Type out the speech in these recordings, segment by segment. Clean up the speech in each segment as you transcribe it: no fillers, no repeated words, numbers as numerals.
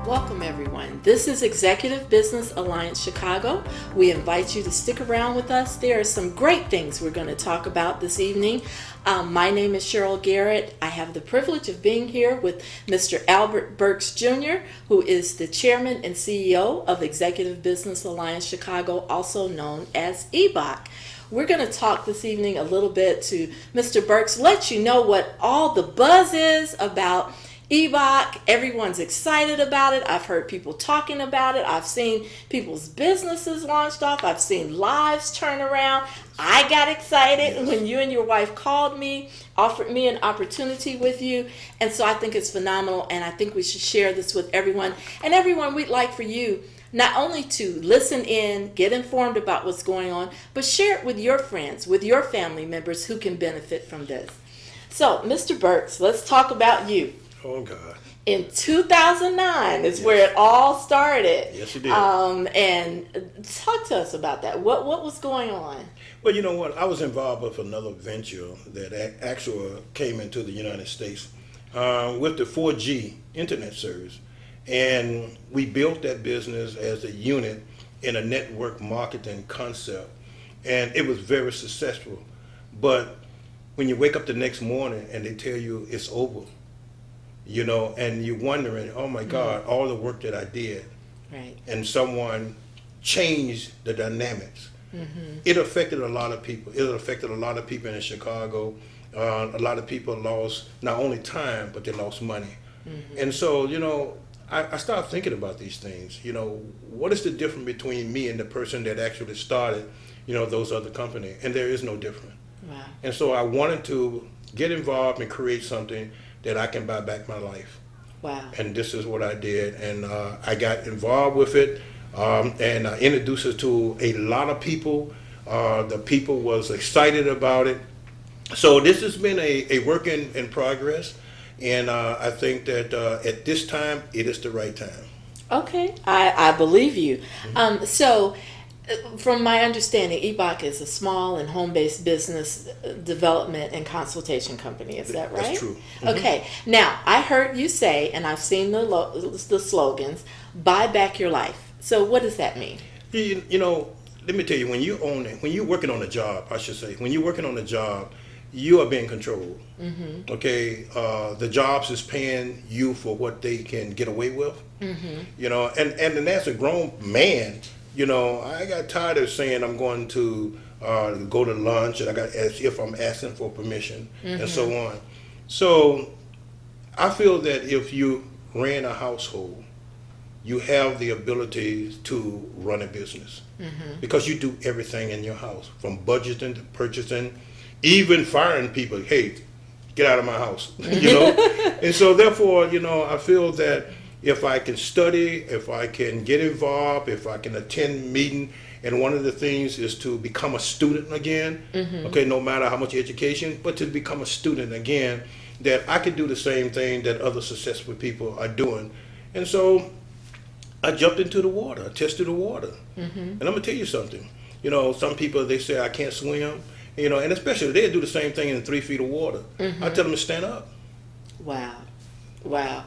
Welcome everyone. This is Executive Business Alliance Chicago. We invite you to stick around with us. There are some great things we're going to talk about this evening. My name is Cheryl Garrett. I have the privilege of being here with Mr. Albert Burks Jr., who is the Chairman and CEO of Executive Business Alliance Chicago, also known as Ebac. We're going to talk this evening a little bit to Mr. Burks, let you know what all the buzz is about Ebac. Everyone's excited about it. I've heard people talking about it. I've seen people's businesses launched off. I've seen lives turn around. I got excited when you and your wife called me, offered me an opportunity with you. And so I think it's phenomenal, and I think we should share this with everyone. And everyone, we'd like for you not only to listen in, get informed about what's going on, but share it with your friends, with your family members who can benefit from this. So, Mr. Burks, let's talk about you. Oh, God. In 2009 is where it all started. Yes, it did. And talk to us about that. What was going on? Well, you know what? I was involved with another venture that actually came into the United States with the 4G internet service. And we built that business as a unit in a network marketing concept. And it was very successful. But when you wake up the next morning and they tell you it's over, you know, and you're wondering, oh my God, all the work that I did, right? And someone changed the dynamics. It affected a lot of people. It affected a lot of people in Chicago. A lot of people lost not only time, but they lost money. And so, you know, I started thinking about these things. You know, what is the difference between me and the person that actually started, you know, those other companies? And there is no difference. Wow. And so I wanted to get involved and create something that I can buy back my life. Wow. And this is what I did. And I got involved with it and I introduced it to a lot of people. The people was excited about it. So this has been a work in progress. And I think that at this time, it is the right time. Okay, I believe you. So, from my understanding, Ebac is a small and home-based business development and consultation company. Is that right? That's true. Okay. Now, I heard you say, and I've seen the slogans, "Buy back your life." So, what does that mean? You know, let me tell you, when you're working on a job, I should say, when you're working on a job, you are being controlled. Okay, the jobs is paying you for what they can get away with. You know, and as a grown man, you know, I got tired of saying I'm going to go to lunch and I got as if I'm asking for permission and so on. So I feel that if you ran a household, you have the ability to run a business because you do everything in your house, from budgeting to purchasing, even firing people. Hey, get out of my house, you know? And so therefore, you know, I feel that if I can study, if I can get involved, if I can attend meeting, and one of the things is to become a student again, okay, no matter how much education, but to become a student again, that I can do the same thing that other successful people are doing. And so I jumped into the water, I tested the water. And I'm gonna tell you something, you know, some people, they say I can't swim, you know, and especially they do the same thing in 3 feet of water. I tell them to stand up. Wow. Wow.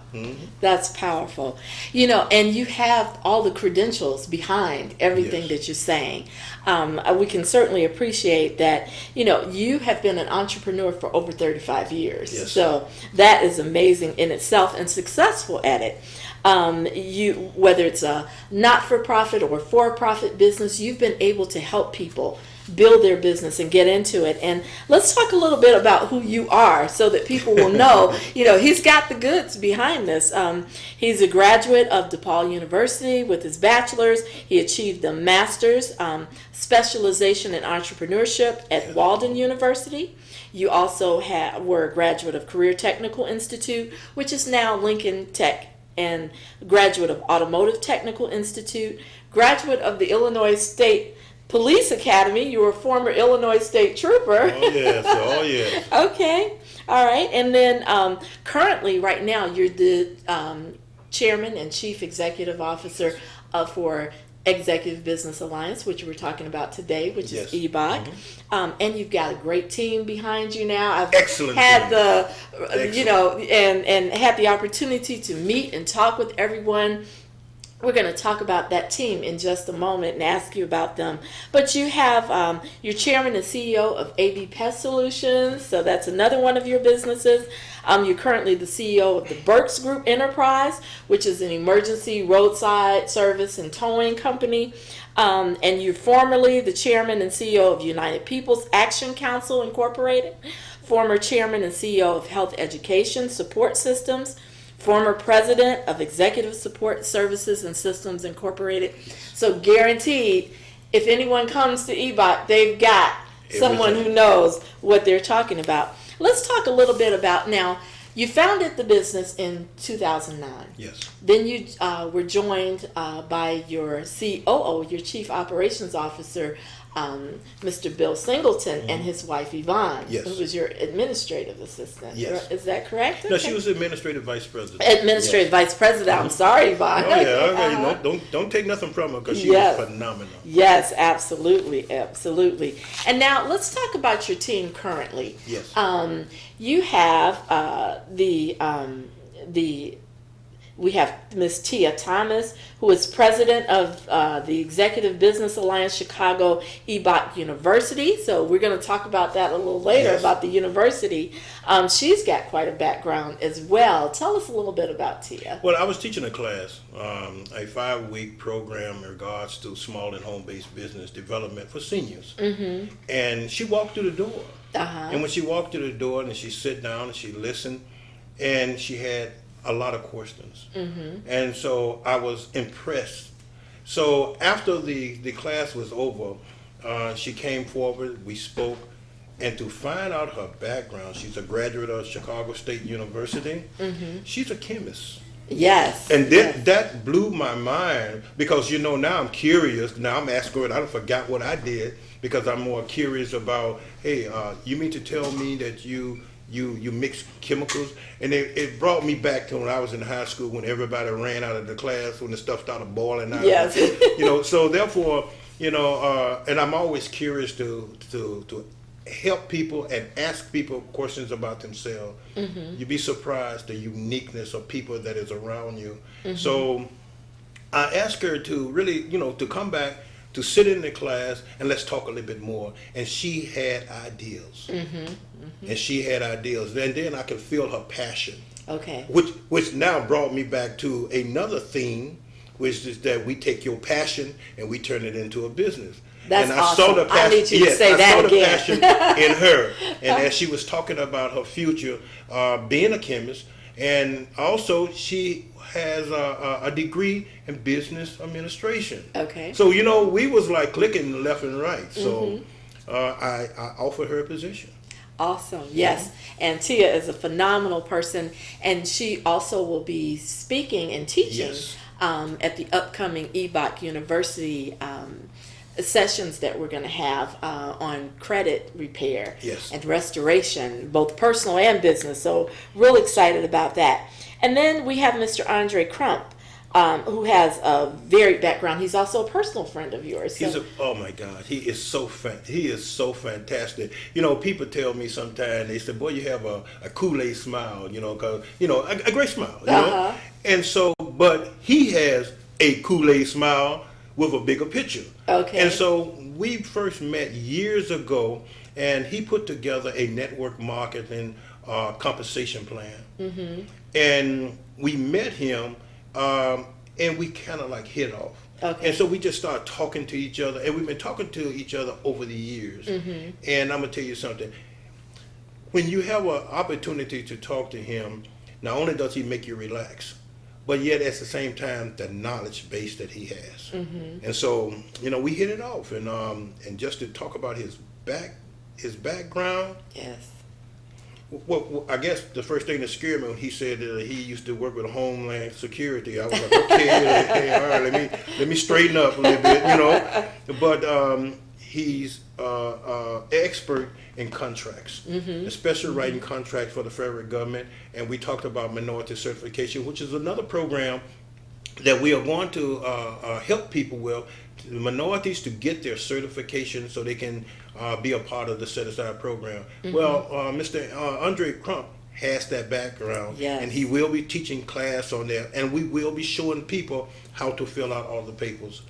That's powerful. You know, and you have all the credentials behind everything that you're saying. We can certainly appreciate that, you know, you have been an entrepreneur for over 35 years. Yes. So that is amazing in itself and successful at it. Whether it's a not-for-profit or for-profit business, you've been able to help people build their business and get into it. And let's talk a little bit about who you are so that people will know, you know, he's got the goods behind this. He's a graduate of DePaul University with his bachelor's. He achieved a master's specialization in entrepreneurship at Walden University. You also were a graduate of Career Technical Institute, which is now Lincoln Tech, and graduate of Automotive Technical Institute, graduate of the Illinois State Police Academy. You were a former Illinois State Trooper. Oh, yes. Oh, yes. Okay. All right. And then currently, right now, you're the Chairman and Chief Executive Officer for Executive Business Alliance, which we're talking about today, which Yes. is Ebac. And you've got a great team behind you now. I've Excellent had team. and had the opportunity to meet and talk with everyone. We're going to talk about that team in just a moment and ask you about them. But you have your chairman and CEO of AB Pest Solutions, so that's another one of your businesses. You're currently the CEO of the Burks Group Enterprise, which is an emergency roadside service and towing company. And you're formerly the chairman and CEO of United People's Action Council Incorporated, former chairman and CEO of Health Education Support Systems, former president of Executive Support Services and Systems Incorporated. So guaranteed, if anyone comes to Ebac, they've got someone who knows what they're talking about. Let's talk a little bit about, now, you founded the business in 2009. Yes. Then you were joined by your COO, your Chief Operations Officer, Mr. Bill Singleton, and his wife Yvonne, Yes. who was your administrative assistant. Yes. Is that correct? No, Okay. she was administrative vice president. Administrative Vice President. I'm sorry, Yvonne. Oh yeah, okay. Don't take nothing from her because she Yes. was phenomenal. Yes, absolutely, absolutely. And now let's talk about your team currently. Yes. You have we have Ms. Tia Thomas, who is president of the Executive Business Alliance Chicago Ebac University. So we're going to talk about that a little later, Yes. about the university. She's got quite a background as well. Tell us a little bit about Tia. Well, I was teaching a class, a 5-week program in regards to small and home-based business development for seniors. Mm-hmm. And she walked through the door. Uh-huh. And when she walked through the door and she sat down and she listened, and she had a lot of questions. Mm-hmm. And so I was impressed. So after the class was over, she came forward, we spoke, and to find out her background, she's a graduate of Chicago State University. Mm-hmm. She's a chemist. Yes. And then yes. that blew my mind because, now I'm curious. Now I'm asking her, I forgot what I did because I'm more curious about, hey, you mean to tell me that you mix chemicals? And it brought me back to when I was in high school when everybody ran out of the class when the stuff started boiling out. Yes. So therefore, and I'm always curious to help people and ask people questions about themselves. Mm-hmm. You'd be surprised the uniqueness of people that is around you. Mm-hmm. So I asked her to really, to come back, to sit in the class and let's talk a little bit more. And she had ideas. Mm-hmm. Mm-hmm. And she had ideas. And then I could feel her passion. Okay. Which now brought me back to another theme, which is that we take your passion and we turn it into a business. That's and I awesome. saw the passion. I need you to say that again. I saw the passion in her. And as she was talking about her future, being a chemist, and also she has a degree in business administration. Okay. So, we was like clicking left and right. So I offered her a position. Awesome. Yes. And Tia is a phenomenal person. And she also will be speaking and teaching Yes. At the upcoming Ebac University sessions that we're going to have on credit repair Yes. and restoration, both personal and business. So real excited about that. And then we have Mr. Andre Crump, who has a varied background. He's also a personal friend of yours. So. Oh my God, he is so fantastic. People tell me sometimes, they say, boy, you have a Kool-Aid smile, because, a great smile, Uh-huh. And so, but he has a Kool-Aid smile with a bigger picture. Okay. And so we first met years ago, and he put together a network marketing compensation plan. Mm-hmm. And we met him, and we kind of like hit off. Okay. And so we just started talking to each other, and we've been talking to each other over the years. Mm-hmm. And I'm going to tell you something. When you have an opportunity to talk to him, not only does he make you relax, but yet at the same time, the knowledge base that he has. Mm-hmm. And so, we hit it off. And just to talk about his background. Yes. Well, I guess the first thing that scared me when he said that he used to work with Homeland Security, I was like, okay, hey, all right, let me straighten up a little bit, But he's expert in contracts, mm-hmm. especially mm-hmm. writing contracts for the federal government. And we talked about minority certification, which is another program that we are going to help people with, the minorities, to get their certification so they can be a part of the set aside program. Well, Mr. Andre Crump has that background, Yes. and he will be teaching class on there, and we will be showing people how to fill out all the papers.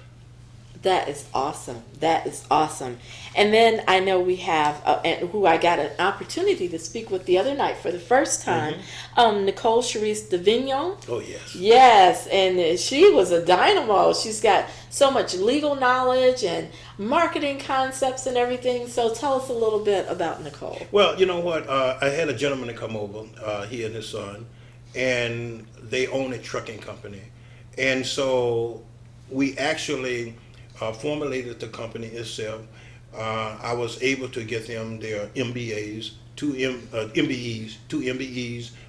That is awesome. That is awesome. And then I know we have, and who I got an opportunity to speak with the other night for the first time, Nicole Charisse Davignon. Oh, yes. Yes, and she was a dynamo. She's got so much legal knowledge and marketing concepts and everything. So tell us a little bit about Nicole. Well, you know what? I had a gentleman to come over, he and his son, and they own a trucking company. And so we actually formulated the company itself. I was able to get them their MBAs, two MBEs,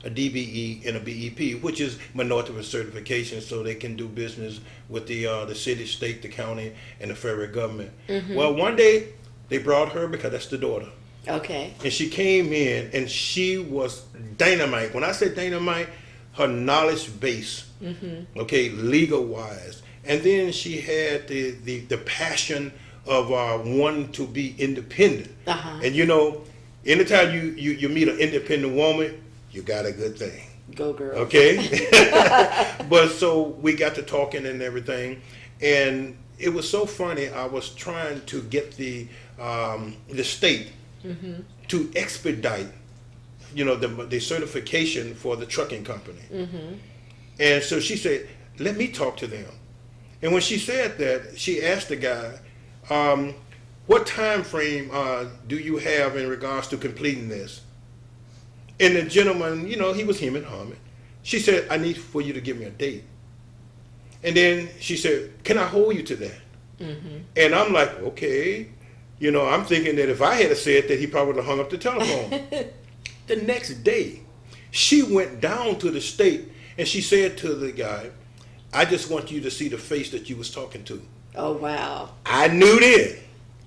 a DBE, and a BEP, which is minority certification, so they can do business with the city, state, the county, and the federal government. Well, one day they brought her because that's the daughter. Okay. And she came in, and she was dynamite. When I say dynamite, her knowledge base, okay, legal wise. And then she had the passion of wanting to be independent. And you know, anytime you meet an independent woman, you got a good thing. Go girl. Okay? But so we got to talking and everything. And it was so funny. I was trying to get the state to expedite, you know, the certification for the trucking company. And so she said, let me talk to them. And when she said that, she asked the guy, what time frame do you have in regards to completing this? And the gentleman, you know, he was hemming and humming. She said, I need for you to give me a date. And then she said, can I hold you to that? And I'm like, okay. You know, I'm thinking that if I had said that, he probably would have hung up the telephone. The next day, she went down to the state and she said to the guy, I just want you to see the face that you was talking to. Oh, wow. I knew then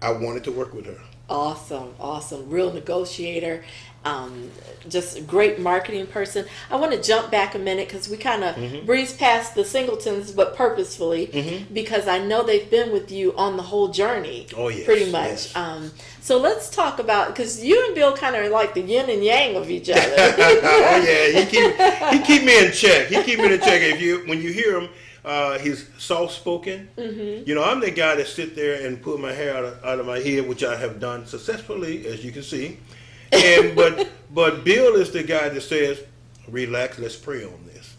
I wanted to work with her. Awesome, awesome. Real negotiator. Just a great marketing person. I want to jump back a minute because we kind of breezed past the Singletons, but purposefully, because I know they've been with you on the whole journey. Oh, yes. Pretty much. Yes. So let's talk about, because you and Bill kind of are like the yin and yang of each other. Oh, yeah. He keep me in check. He keep me in check. When you hear him, he's soft-spoken. You know, I'm the guy that sit there and pull my hair out of my head, which I have done successfully, as you can see. And but Bill is the guy that says, relax, let's pray on this.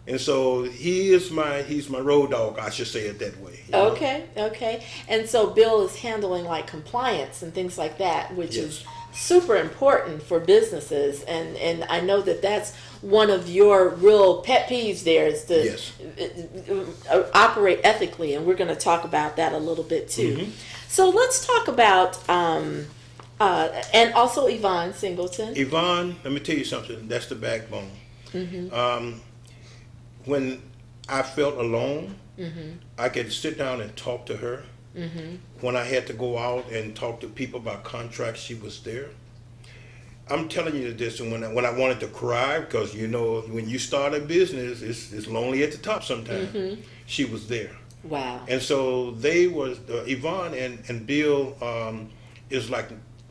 And so he's my road dog, I should say it that way. Okay. And so Bill is handling like compliance and things like that, which is super important for businesses. And I know that that's one of your real pet peeves there, is to operate ethically. And we're going to talk about that a little bit too. So let's talk about, and also Yvonne Singleton. Yvonne, let me tell you something. That's the backbone. When I felt alone, I could sit down and talk to her. When I had to go out and talk to people about contracts, she was there. I'm telling you this, and when I wanted to cry, because you know, when you start a business, it's lonely at the top sometimes. She was there. Wow. And so they was Yvonne and Bill is like,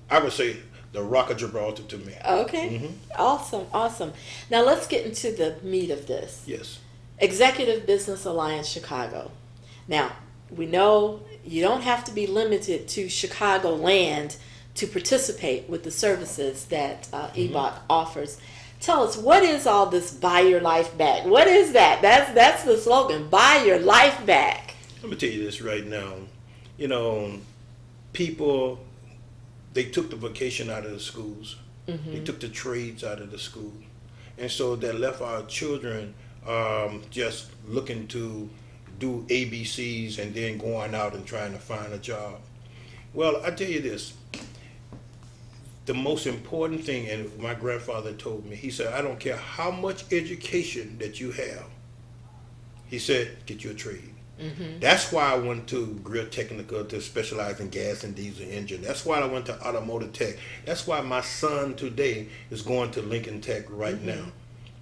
I would say, the Rock of Gibraltar to me. Okay. Awesome. Now let's get into the meat of this. Yes. Executive Business Alliance Chicago. Now, we know you don't have to be limited to Chicagoland to participate with the services that Ebac offers. Tell us, what is all this buy your life back? What is that? That's the slogan, buy your life back. Let me tell you this right now. You know, people, they took the vocation out of the schools. They took the trades out of the school. And so that left our children just looking to do ABCs and then going out and trying to find a job. Well, I tell you this, the most important thing, and my grandfather told me, he said, I don't care how much education that you have. He said, get you a trade. That's why I went to Grill Technical to specialize in gas and diesel engine. That's why I went to Automotive Tech. That's why my son today is going to Lincoln Tech right now.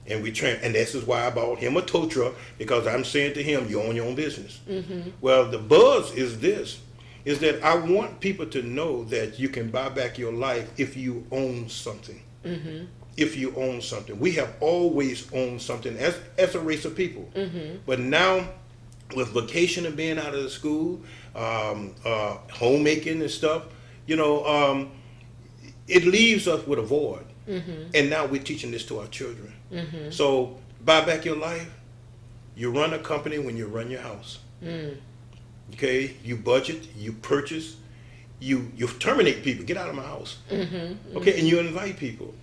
And and this is why I bought him a tow truck, because I'm saying to him, you own your own business. Well, the buzz is this, is that I want people to know that you can buy back your life if you own something. If you own something. We have always owned something as a race of people. But now, with vacation and being out of the school, homemaking and stuff, it leaves us with a void. And now we're teaching this to our children. So buy back your life. You run a company when you run your house. Okay, you budget, you purchase, you terminate people. Get out of my house. Okay, and you invite people.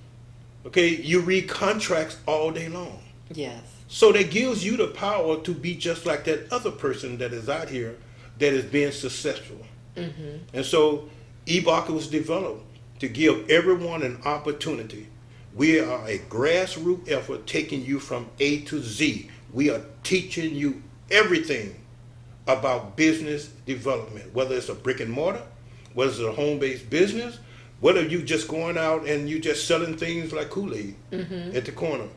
Okay, you read contracts all day long. Yes. So that gives you the power to be just like that other person that is out here that is being successful. And so Ebac was developed to give everyone an opportunity. We are a grassroots effort taking you from A to Z. We are teaching you everything about business development, whether it's a brick and mortar, whether it's a home-based business, whether you just going out and you just selling things like Kool-Aid at the corner.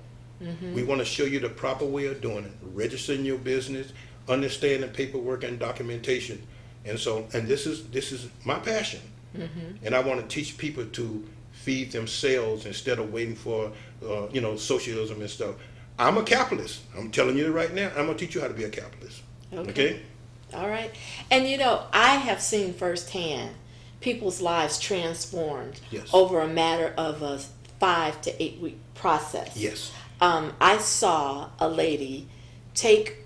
We want to show you the proper way of doing it, registering your business, understanding paperwork and documentation. And this is my passion. And I want to teach people to feed themselves instead of waiting for socialism and stuff. I'm a capitalist. I'm telling you right now, I'm going to teach you how to be a capitalist. Okay? All right. And I have seen firsthand people's lives transformed over a matter of a 5 to 8 week process. Yes. I saw a lady take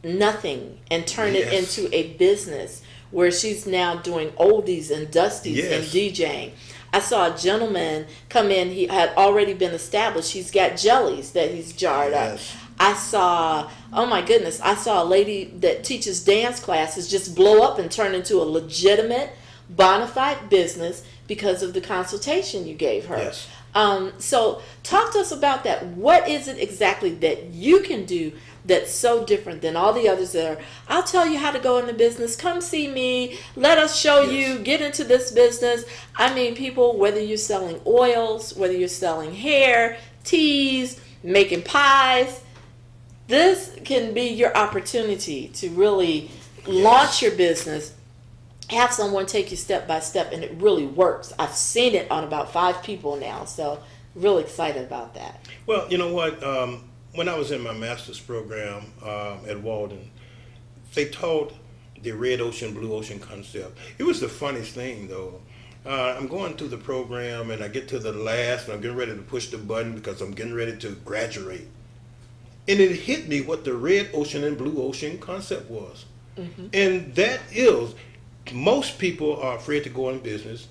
nothing and turn it into a business where she's now doing oldies and dusties and DJing. I saw a gentleman come in. He had already been established. He's got jellies that he's jarred up. I saw, oh my goodness, I saw a lady that teaches dance classes just blow up and turn into a legitimate, bona fide business because of the consultation you gave her. Yes. So talk to us about that. What is it exactly that you can do that's so different than all the others that are, I'll tell you how to go into business, come see me, let us show you, get into this business. I mean, people, whether you're selling oils, whether you're selling hair, teas, making pies, this can be your opportunity to really launch your business, have someone take you step by step, and it really works. I've seen it on about 5 people now, so really excited about that. Well, you know what? When I was in my master's program at Walden, they taught the red ocean, blue ocean concept. It was the funniest thing, though. I'm going through the program, and I get to the last, and I'm getting ready to push the button because I'm getting ready to graduate. And it hit me what the red ocean and blue ocean concept was. And that is, most people are afraid to go in business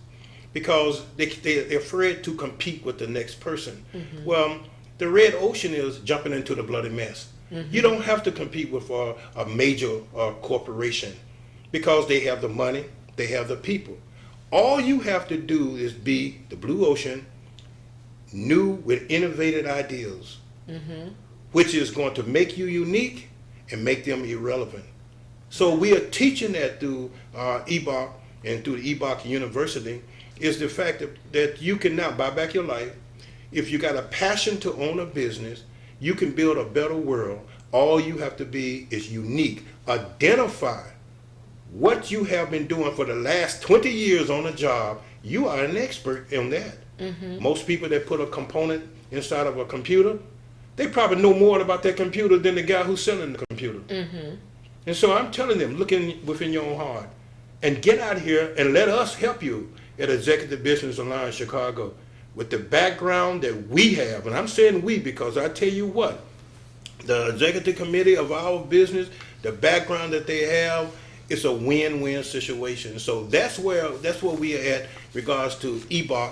because they're afraid to compete with the next person. Well, the red ocean is jumping into the bloody mess. You don't have to compete with a major corporation because they have the money, they have the people. All you have to do is be the blue ocean, new with innovative ideas, which is going to make you unique and make them irrelevant. So we are teaching that through Ebac and through the Ebac University, is the fact that you can now buy back your life. If you got a passion to own a business, you can build a better world. All you have to be is unique. Identify what you have been doing for the last 20 years on a job. You are an expert in that. Most people that put a component inside of a computer, they probably know more about that computer than the guy who's selling the computer. And so I'm telling them, look within your own heart and get out here and let us help you at Executive Business Alliance Chicago with the background that we have. And I'm saying we because I tell you what, the executive committee of our business, the background that they have, it's a win-win situation. So that's where we are at regards to Ebac,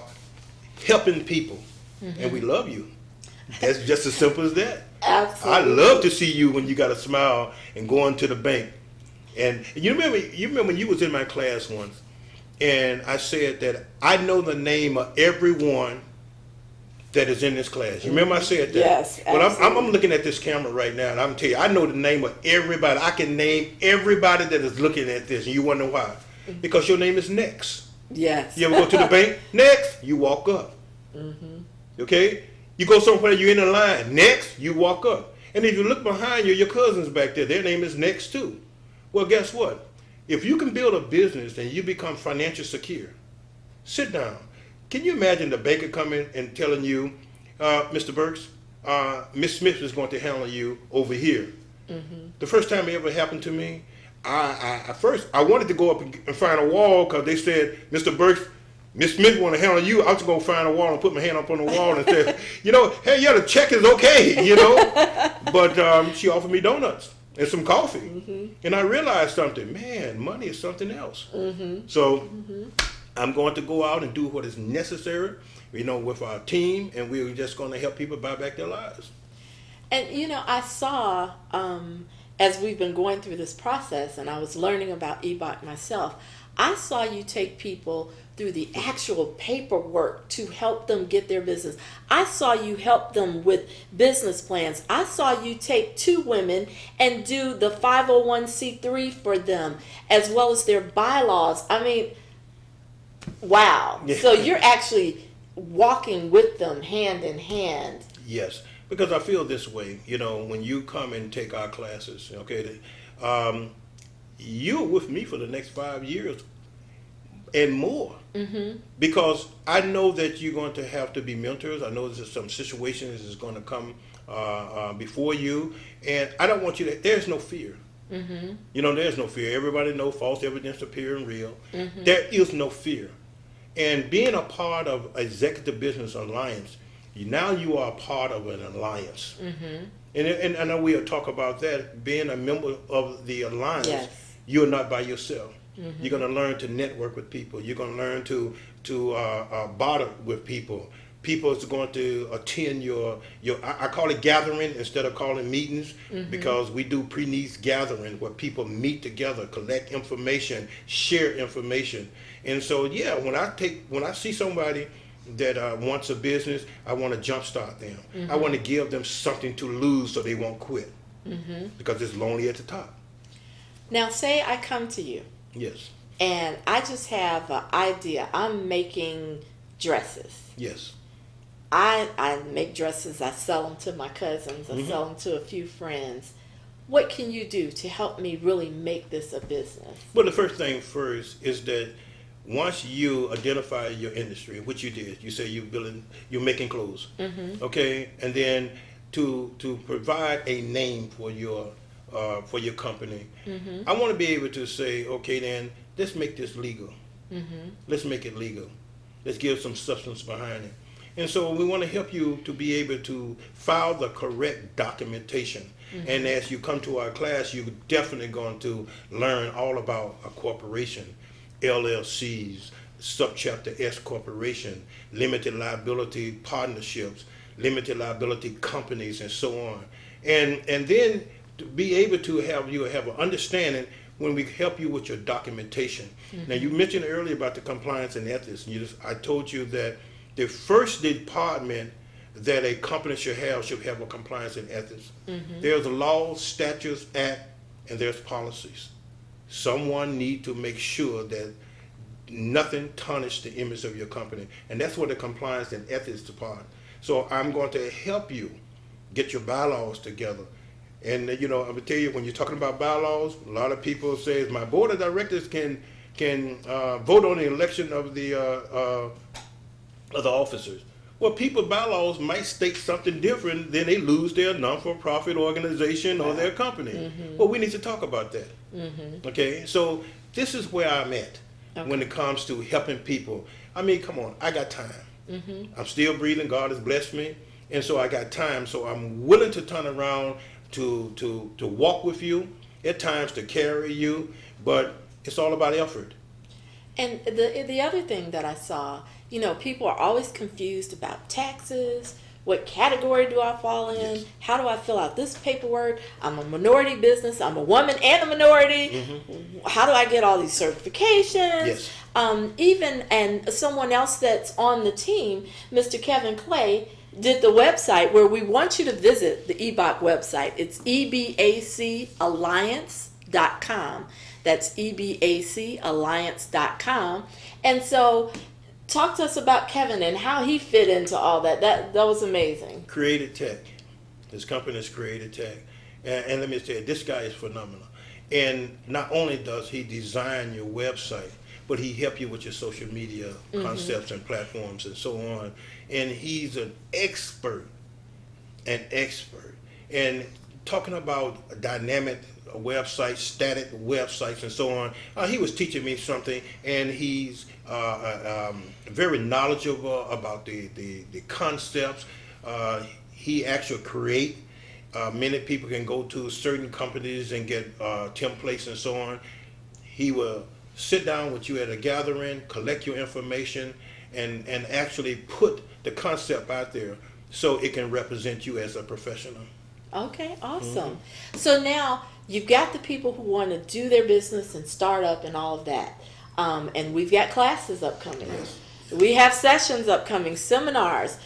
helping people. And we love you. That's just as simple as that. Absolutely. I love to see you when you got a smile and going to the bank. And you remember when you was in my class once, and I said that I know the name of everyone that is in this class. You remember I said that? Yes, Well, I'm looking at this camera right now, and I'm telling you, I know the name of everybody. I can name everybody that is looking at this, and you wonder why. Because your name is Next. Yes. You ever go to the bank? Next. You walk up. Okay? You go somewhere, you're in a line. Next, you walk up. And if you look behind you, your cousin's back there. Their name is next too. Well, guess what? If you can build a business and you become financially secure, sit down. Can you imagine the banker coming and telling you, Mr. Burks, Miss Smith is going to handle you over here. Mm-hmm. The first time it ever happened to me, I wanted to go up and find a wall because they said, Mr. Burks, Miss Smith want to handle you. I was going to find a wall and put my hand up on the wall and say, hey, yeah, the check is okay, But she offered me donuts and some coffee. Mm-hmm. And I realized something. Man, money is something else. Mm-hmm. So I'm going to go out and do what is necessary, with our team, and we're just going to help people buy back their lives. And, I saw, as we've been going through this process, and I was learning about Ebac myself, I saw you take people through the actual paperwork to help them get their business. I saw you help them with business plans. I saw you take 2 women and do the 501c3 for them, as well as their bylaws. I mean, wow. Yeah. So you're actually walking with them hand in hand. Yes, because I feel this way, when you come and take our classes, okay, you're with me for the next 5 years and more. Mm-hmm. Because I know that you're going to have to be mentors. I know there's some situations that's going to come before you, and I don't want you to. There's no fear. Mm-hmm. There's no fear. Everybody knows false evidence appearing real. Mm-hmm. There is no fear. And being a part of Executive Business Alliance, now you are a part of an alliance. Mm-hmm. And I know we'll talk about that. Being a member of the alliance, yes. You're not by yourself. Mm-hmm. You're going to learn to network with people. You're going to learn to barter with people. People is going to attend your I call it gathering instead of calling meetings, mm-hmm. because we do pre-needs gathering where people meet together, collect information, share information. And so, yeah, when I see somebody that wants a business, I want to jumpstart them. Mm-hmm. I want to give them something to lose so they won't quit, mm-hmm. because it's lonely at the top. Now, say I come to you. Yes. And I just have an idea. I'm making dresses. Yes. I make dresses. I sell them to my cousins. I mm-hmm. sell them to a few friends. What can you do to help me really make this a business? Well, the first thing first is that once you identify your industry, which you did, you say you're making clothes, mm-hmm. okay, and then to provide a name for your company, mm-hmm. I want to be able to say, okay, then let's make this legal. Mm-hmm. Let's make it legal. Let's give some substance behind it. And so we want to help you to be able to file the correct documentation. Mm-hmm. And as you come to our class, you're definitely going to learn all about a corporation, LLCs, subchapter S corporation, limited liability partnerships, limited liability companies, and so on. And then to be able to have an understanding when we help you with your documentation. Mm-hmm. Now, you mentioned earlier about the compliance and ethics. And I told you that the first department that a company should have a compliance and ethics. Mm-hmm. There's a law, statutes, act, and there's policies. Someone need to make sure that nothing tarnishes the image of your company. And that's what the compliance and ethics department. So I'm going to help you get your bylaws together. And I'm gonna tell you, when you're talking about bylaws, a lot of people say my board of directors can vote on the election of the officers. Well, people's bylaws might state something different, then they lose their non-for-profit organization or their company. Mm-hmm. Well, we need to talk about that. Mm-hmm. Okay, so this is where I'm at when it comes to helping people. I mean, come on, I got time. Mm-hmm. I'm still breathing. God has blessed me, and so I got time. So I'm willing to turn around to walk with you, at times to carry you, but it's all about effort. And the other thing that I saw, people are always confused about taxes. What category do I fall in? Yes. How do I fill out this paperwork? I'm a minority business. I'm a woman and a minority. Mm-hmm. How do I get all these certifications? Yes. And someone else that's on the team, Mr. Kevin Clay, did the website where we want you to visit the Ebac website. It's ebacalliance.com. That's ebacalliance.com. And so Talk to us about Kevin and how he fit into all that. That was amazing. Creative Tech. His company is Creative Tech. And let me say, this guy is phenomenal. And not only does he design your website, but he help you with your social media concepts and platforms and so on. And he's an expert. And talking about dynamic websites, static websites, and so on, he was teaching me something, and he's very knowledgeable about the concepts. He actually create. Many people can go to certain companies and get templates and so on. He will sit down with you at a gathering, collect your information, and actually put the concept out there so it can represent you as a professional. Okay, awesome. So now you've got the people who want to do their business and start up and all of that. And we've got classes upcoming. Yes. We have sessions upcoming, seminars.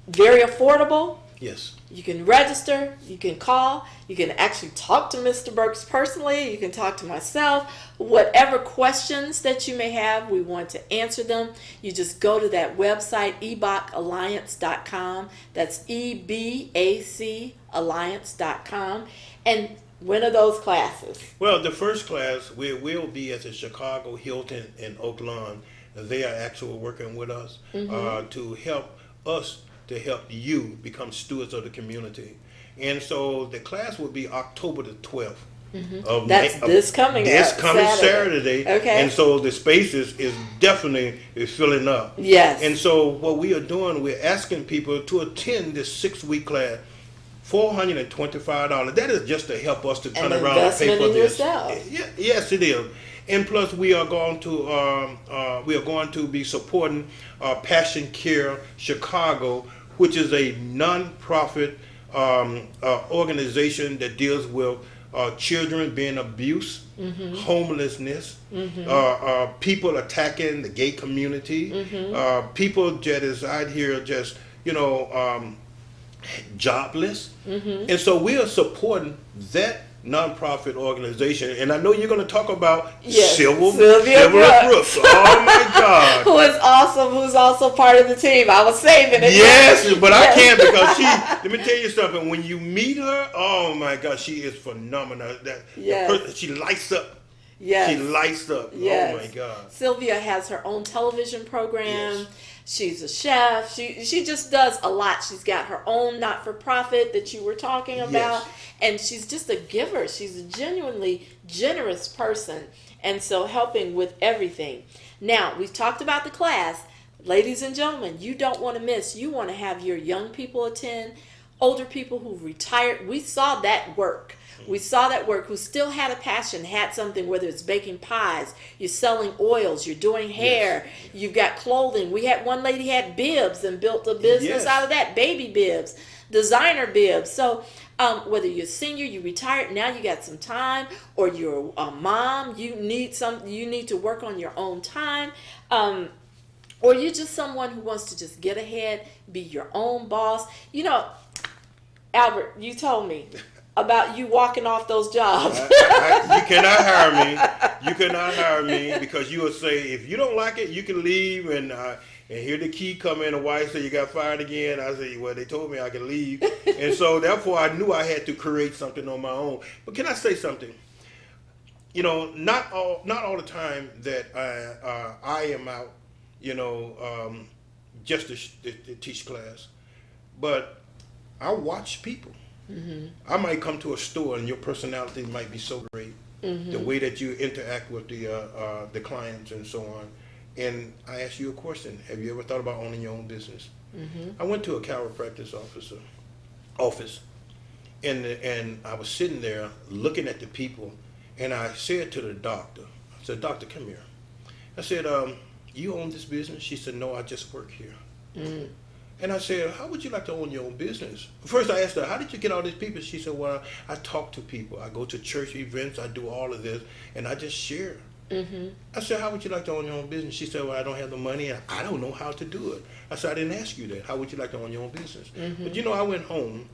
Very affordable. Yes. You can register, you can call, you can actually talk to Mr. Burks personally, you can talk to myself. Whatever questions that you may have, we want to answer them. You just go to that website, ebacalliance.com. That's EBAC alliance.com. And when are those classes? Well, the first class will be at the Chicago Hilton in Oak Lawn. They are actually working with us to help us to help you become stewards of the community. And so the class will be October the 12th. That's this coming Saturday. Okay. And so the space is definitely filling up. Yes. And so what we are doing, we're asking people to attend this 6-week class. $425. That is just to help us to turn around and pay for this. Yes, it is. And plus, we are going to be supporting Passion Care Chicago, which is a non-profit organization that deals with children being abused, homelessness, people attacking the gay community, people that is out here just, jobless. And so we are supporting that nonprofit organization. And I know you're going to talk about Sylvia Brooks. Oh my God. Who is awesome, who's also part of the team. I was saving it. Yes, but I can't because let me tell you something. When you meet her, oh my God, she is phenomenal. She lights up. Yes. She lights up. Yes. Oh my God. Sylvia has her own television program. Yes. She's a chef. She just does a lot. She's got her own not-for-profit that you were talking about. Yes. And she's just a giver. She's a genuinely generous person. And so helping with everything. Now, we've talked about the class. Ladies and gentlemen, you don't want to miss. You want to have your young people attend, older people who retired. We saw that work. We saw that work, who still had a passion, had something, whether it's baking pies, you're selling oils, you're doing hair, you've got clothing. We had one lady had bibs and built a business out of that, baby bibs, designer bibs. So whether you're a senior, you retired, now you got some time, or you're a mom, you need to work on your own time, or you're just someone who wants to just get ahead, be your own boss. Albert, you told me about you walking off those jobs. You cannot hire me. You cannot hire me because you will say, if you don't like it, you can leave. And here the key come in, the wife say you got fired again. I say, well, they told me I could leave. And so therefore I knew I had to create something on my own. But can I say something? Not all the time that I am out, just to teach class. But I watch people. I might come to a store and your personality might be so great, the way that you interact with the clients and so on. And I ask you a question: have you ever thought about owning your own business? I went to a chiropractic office, and I was sitting there looking at the people, and I said to the doctor, I said, "Doctor, come here." I said, "You own this business?" She said, "No, I just work here." And I said, "How would you like to own your own business?" First I asked her, "How did you get all these people?" She said, "Well, I talk to people. I go to church events. I do all of this, and I just share." I said, "How would you like to own your own business?" She said, "Well, I don't have the money, and I don't know how to do it." I said, "I didn't ask you that. How would you like to own your own business?" But I went home,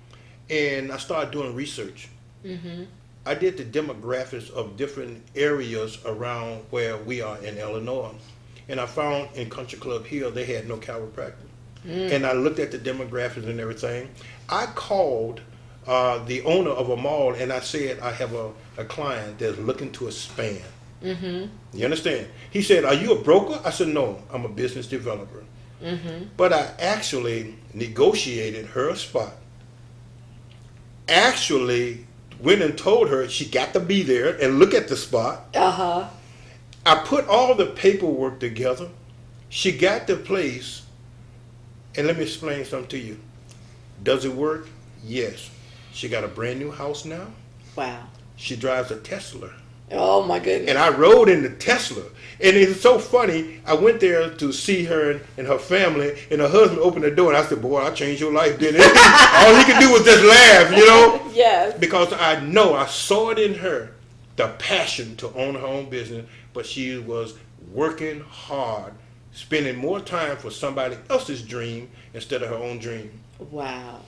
and I started doing research. I did the demographics of different areas around where we are in Illinois. and I found in Country Club Hill they had no chiropractor. And I looked at the demographics and everything. I called the owner of a mall and I said, I have a client that's looking to expand. You understand? He said, are you a broker? I said, no, I'm a business developer. But I actually negotiated her a spot. Actually went and told her she got to be there and look at the spot. I put all the paperwork together. She got the place. And let me explain something to you. Does it work? Yes. She got a brand new house now. Wow. She drives a Tesla. Oh my goodness. And I rode in the Tesla. And it's so funny. I went there to see her and her family, and her husband opened the door, and I said, boy, I changed your life, didn't it? All he could do was just laugh, you know? Yes. Because I saw it in her, the passion to own her own business, but she was working hard, spending more time for somebody else's dream instead of her own dream. Wow.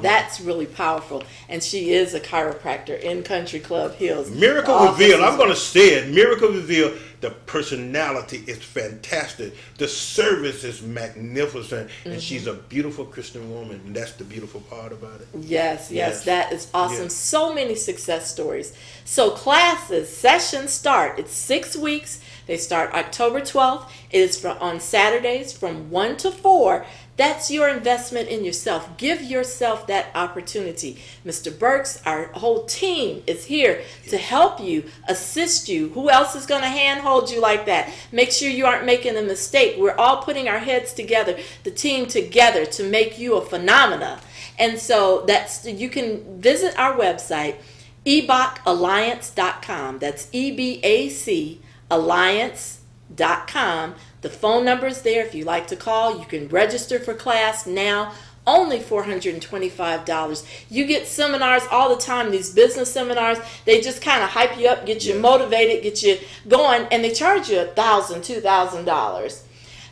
That's really powerful. And she is a chiropractor in Country Club Hills. Miracle Reveal, I'm going to say it. Miracle Reveal, the personality is fantastic. The service is magnificent. And she's a beautiful Christian woman. And that's the beautiful part about it. Yes, that is awesome. Yes. So many success stories. So sessions start. It's 6 weeks. They start October 12th. It is on Saturdays from 1 to 4. That's your investment in yourself. Give yourself that opportunity. Mr. Burks, our whole team is here to help you, assist you. Who else is going to handhold you like that? Make sure you aren't making a mistake. We're all putting our heads together, the team together, to make you a phenomena. And so you can visit our website, ebacalliance.com. That's EBAC alliance.com. The phone number is there. If you like to call, you can register for class now. Only $425. You get seminars all the time, these business seminars. They just kind of hype you up, get you motivated, get you going, and they charge you $1,000, $2,000.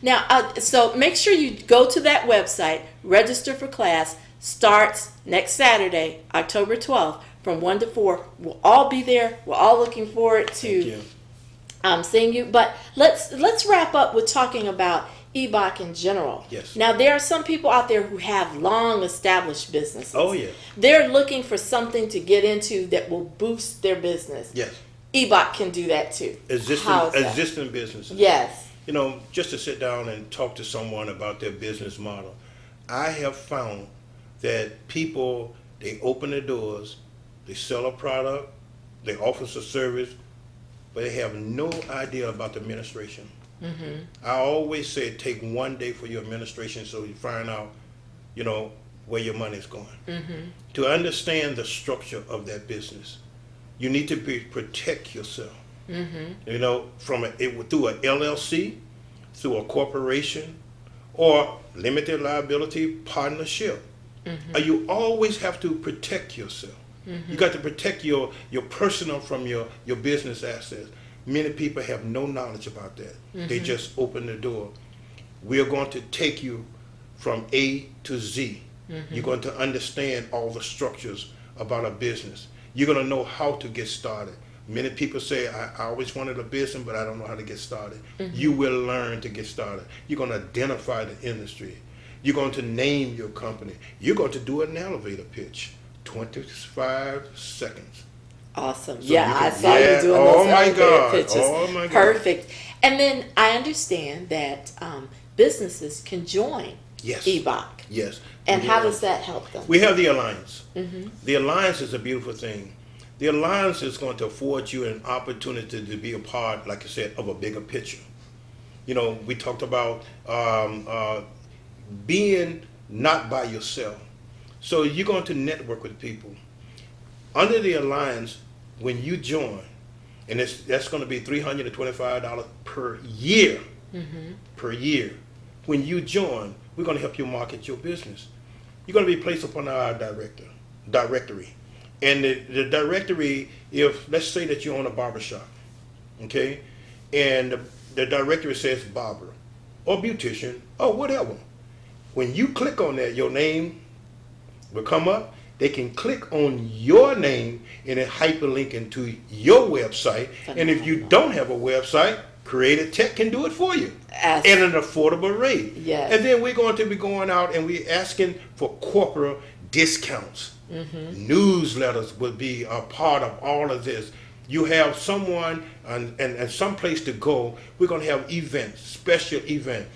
Now, so make sure you go to that website, register for class. Starts next Saturday, October 12th, from 1 to 4. We'll all be there. We're all looking forward to seeing you. But let's wrap up with talking about Ebac in general. Yes. Now, there are some people out there who have long established businesses. Oh, yeah. They're looking for something to get into that will boost their business. Yes. Ebac can do that too. Existing businesses. Yes. You know, just to sit down and talk to someone about their business model, I have found that people, they open their doors, they sell a product, they offer a service, but they have no idea about the administration. I always say take one day for your administration so you find out, you know, where your money is going. To understand the structure of that business, you need to protect yourself. You know, through a LLC, through a corporation, or limited liability partnership. You always have to protect yourself. You got to protect your personal from your business assets. Many people have no knowledge about that. They just open the door. We are going to take you from A to Z. You're going to understand all the structures about a business. You're going to know how to get started. Many people say, I always wanted a business, but I don't know how to get started. You will learn to get started. You're going to identify the industry. You're going to name your company. You're going to do an elevator pitch, 25 seconds. Awesome. So I saw you doing those elevator pitches. Oh my God. Perfect. And then I understand that businesses can join Ebac. Yes. And how does that help them? We have the Alliance. The Alliance is a beautiful thing. The Alliance is going to afford you an opportunity to be a part, like I said, of a bigger picture. You know, we talked about being not by yourself. So you're going to network with people. Under the Alliance, when you join, and that's going to be $325 per year, per year. When you join, we're going to help you market your business. You're going to be placed upon our directory. And the directory, if let's say that you own a barbershop, okay, and the directory says barber or beautician or whatever. When you click on that, your name will come up. They can click on your name and it hyperlink into your website. And if you don't have a website, Creative Tech can do it for you As- at an affordable rate. Yes. And then we're going to be going out and we're asking for corporate discounts. Newsletters will be a part of all of this. You have someone and some place to go. We're going to have events, special event.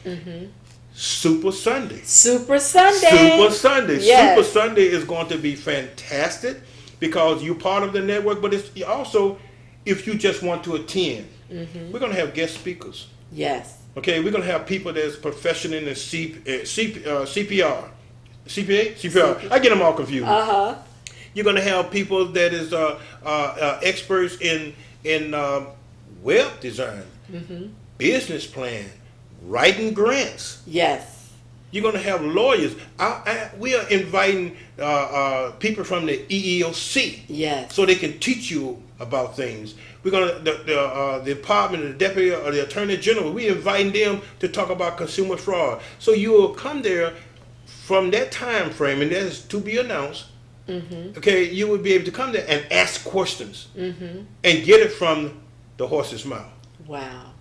Super Sunday. Super Sunday. Super Sunday. Yes. Super Sunday is going to be fantastic because you're part of the network, but it's also if you just want to attend. We're going to have guest speakers. Yes. Okay, we're going to have people that's professional in the CPR. CPA? CPR. I get them all confused. You're going to have people that is experts in web design, business plan, writing grants. Yes. You're going to have lawyers. We are inviting people from the EEOC. Yes. So they can teach you about things. We're going to the department, the deputy or the attorney general. We're inviting them to talk about consumer fraud. So you will come there from that time frame, and that is to be announced. Okay, you would be able to come there and ask questions and get it from the horse's mouth. Wow.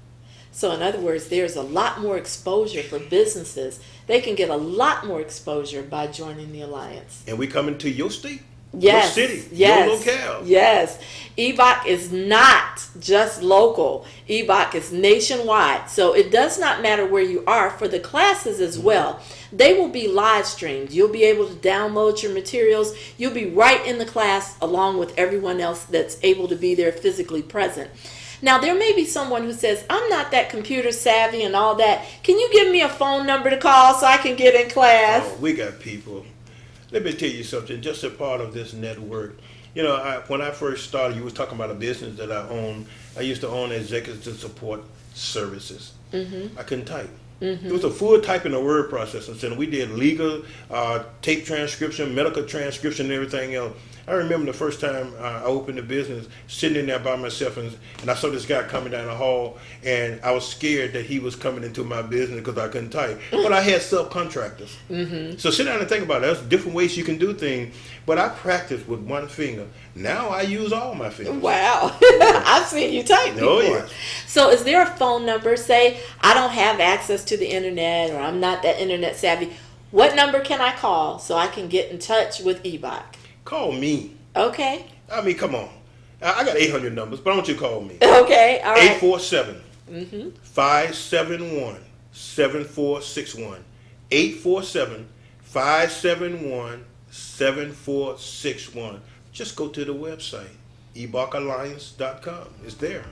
So in other words, there's a lot more exposure for businesses. They can get a lot more exposure by joining the Alliance. And we coming to your state, Yes. your city, Yes. your locale. Yes. Ebac is not just local. Ebac is nationwide. So it does not matter where you are for the classes as well. They will be live streamed. You'll be able to download your materials. You'll be right in the class along with everyone else that's able to be there physically present. Now, there may be someone who says, I'm not that computer savvy and all that. Can you give me a phone number to call so I can get in class? Oh, we got people. Let me tell you something, just a part of this network. You know, when I first started, you was talking about a business that I own. I used to own executive support services. I couldn't type. It was a full typing and word processing center. We did legal, tape transcription, medical transcription, and everything else. I remember the first time I opened the business, sitting in there by myself, and I saw this guy coming down the hall, and I was scared that he was coming into my business because I couldn't type. But I had subcontractors. So sit down and think about it. There's different ways you can do things, but I practiced with one finger. Now I use all my fingers. Wow. I've seen you type before. Oh, yes. So is there a phone number? Say, I don't have access to the internet or I'm not that internet savvy. What number can I call so I can get in touch with Ebac? Call me. Okay. I mean, come on. I got 800 numbers, but I want you to call me. Okay. All right. 847 571 7461. 847 571 7461. Just go to the website, ebacalliance.com. It's there.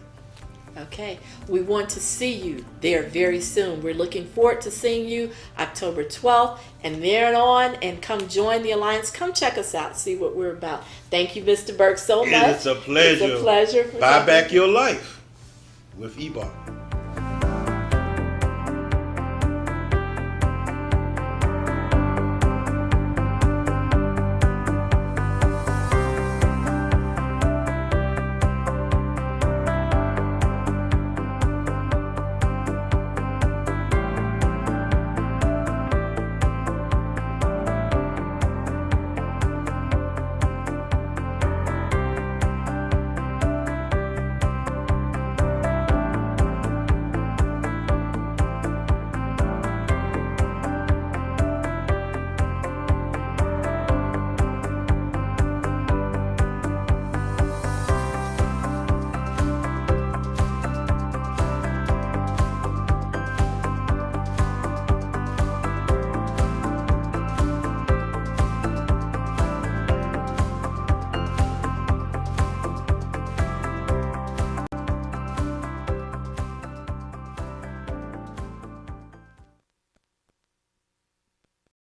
Okay. We want to see you there very soon. We're looking forward to seeing you October 12th and there on, and come join the Alliance. Come check us out, see what we're about. Thank you, Mr. Burks, so much. It's a pleasure. It's a pleasure. Buy back your life with Ebac.